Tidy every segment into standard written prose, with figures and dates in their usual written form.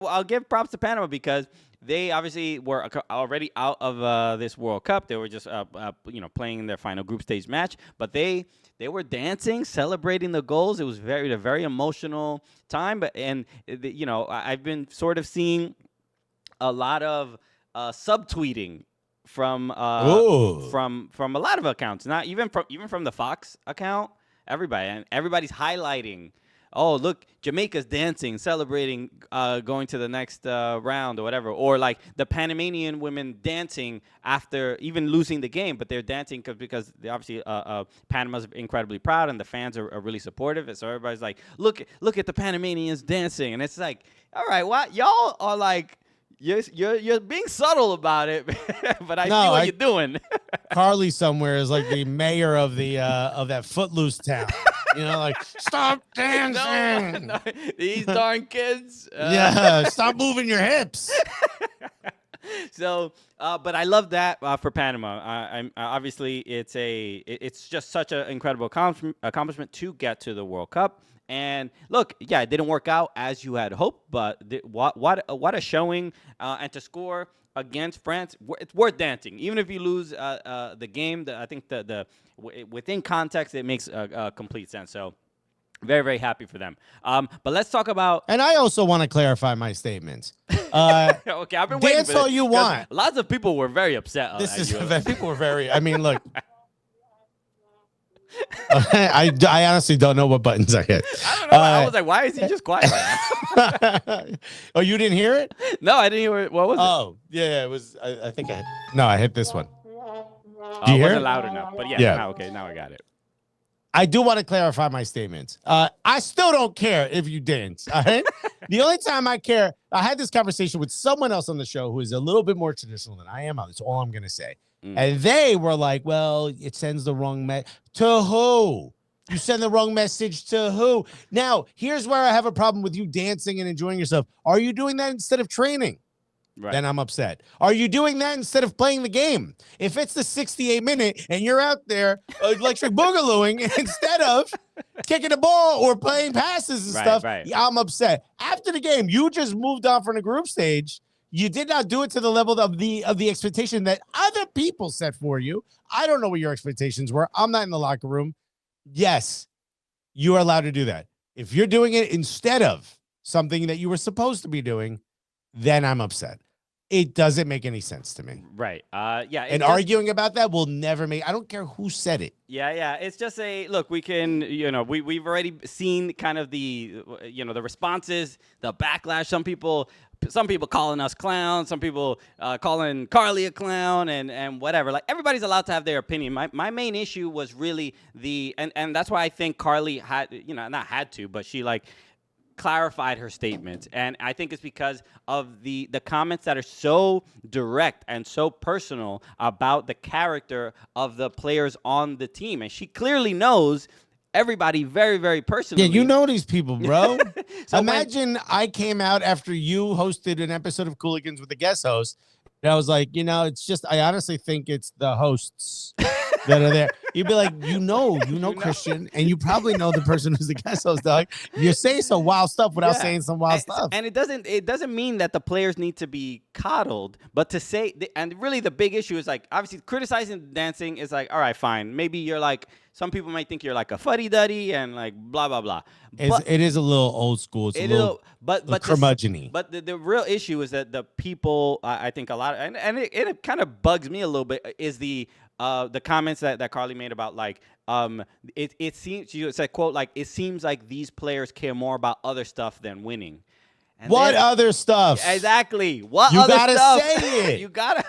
Well, I'll give props to Panama because they obviously were already out of this World Cup. They were just playing their final group stage match, but they were dancing, celebrating the goals. It was a very emotional time. But I've been sort of seeing a lot of subtweeting from Ooh. from a lot of accounts, not even from the Fox account. Everybody's highlighting. Oh, look, Jamaica's dancing, celebrating, going to the next round or whatever. Or like the Panamanian women dancing after even losing the game, but they're dancing because they obviously Panama's incredibly proud and the fans are really supportive. And so everybody's like, look at the Panamanians dancing, and it's like, all right, what y'all are like. You're being subtle about it, but I see what you're doing. Carly somewhere is like the mayor of the of that footloose town. You know, like, stop dancing. No, these darn kids. Yeah, stop moving your hips. So, but I love that for Panama. I'm obviously it's just such an incredible accomplishment to get to the World Cup. And look, yeah, it didn't work out as you had hoped, but what a showing, and to score against France, it's worth dancing. Even if you lose the game, I think within context, it makes complete sense. So very, very happy for them. But let's talk about. And I also want to clarify my statements. Okay, I've been waiting. Dance all you want. Lots of people were very upset. People were very. I mean, look. I honestly don't know what buttons I hit. I don't know. I was like, why is he just quiet right now? Oh, you didn't hear it? No, I didn't hear it. What was it? Oh, yeah, it was. I think I hit this one. Do you hear it? Loud enough, but yeah. Now I got it. I do want to clarify my statements. I still don't care if you dance. All right. The only time I care, I had this conversation with someone else on the show who is a little bit more traditional than I am. That's all I'm going to say. And they were like, well, it sends the wrong message. To who? You send the wrong message to who? Now, here's where I have a problem with you dancing and enjoying yourself. Are you doing that instead of training? Right. Then I'm upset. Are you doing that instead of playing the game? If it's the 68-minute and you're out there electric boogalooing instead of kicking the ball or playing passes and stuff, I'm upset. After the game, you just moved on from the group stage. You did not do it to the level of the expectation that other people set for you. I don't know what your expectations were. I'm not in the locker room. Yes, you are allowed to do that. If you're doing it instead of something that you were supposed to be doing, then I'm upset. It doesn't make any sense to me. Right. Yeah. And arguing about that will never make. I don't care who said it. Yeah. It's just look. We can. We've already seen kind of the the responses, the backlash. Some people calling us clowns. Some people calling Carly a clown, and whatever. Like, everybody's allowed to have their opinion. My main issue was really and that's why I think Carly had not had to, but she clarified her statements, and I think it's because of the comments that are so direct and so personal about the character of the players on the team, and she clearly knows everybody very, very personally. Yeah, you know these people, bro. So imagine I came out after you hosted an episode of Cooligans with the guest host, and I was like, it's just, I honestly think it's the hosts that are there. You'd be like, Christian, and you probably know the person who's the guest host, dog. You say some wild stuff without saying some wild stuff. And it doesn't mean that the players need to be coddled, but to say, and really the big issue is obviously criticizing dancing is all right, fine. Maybe you're some people might think you're a fuddy-duddy and blah, blah, blah. It is a little old school. It's a little curmudgeon-y. But the real issue is that the people, I think a lot, and it kind of bugs me a little bit, is the comments that Carly made about it seems, she said, quote, it seems like these players care more about other stuff than winning. And what other stuff? Exactly. What other stuff? You gotta say it. You gotta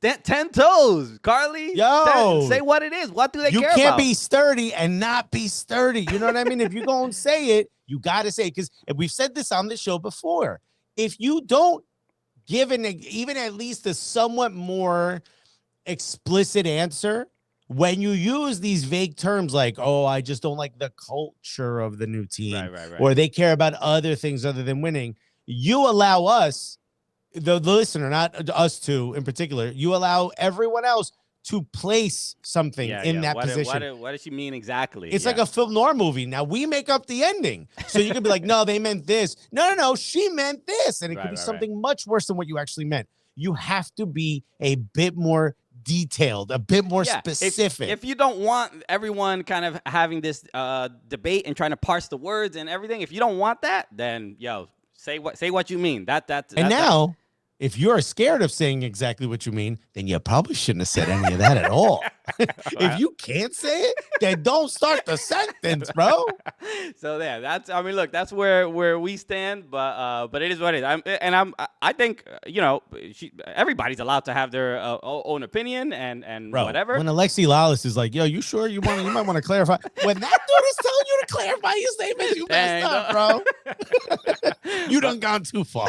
10 toes, Carly. Say what it is. What do they care about? You can't be sturdy and not be sturdy. You know what I mean? If you're going to say it, you gotta say it. Because we've said this on the show before. If you don't give even at least a somewhat more explicit answer, when you use these vague terms like, oh, I just don't like the culture of the new team, right. Or they care about other things other than winning, you allow us, the listener, not us two in particular, you allow everyone else to place something in that position. What does she mean exactly? It's like a film noir movie. Now we make up the ending. So you could be like, no, they meant this. No, she meant this. And it could be something much worse than what you actually meant. You have to be a bit more detailed, a bit more specific. If you don't want everyone kind of having this debate and trying to parse the words and everything, if you don't want that, then say what you mean. Now, if you're scared of saying exactly what you mean, then you probably shouldn't have said any of that at all. If you can't say it, then don't start the sentence, bro. So look, that's where we stand, but it is what it is. I think everybody's allowed to have their own opinion and bro, whatever. When Alexis Lawless is like, yo, you sure you might want to clarify? When that dude is telling you to clarify your statement, you messed up, bro. You done gone too far.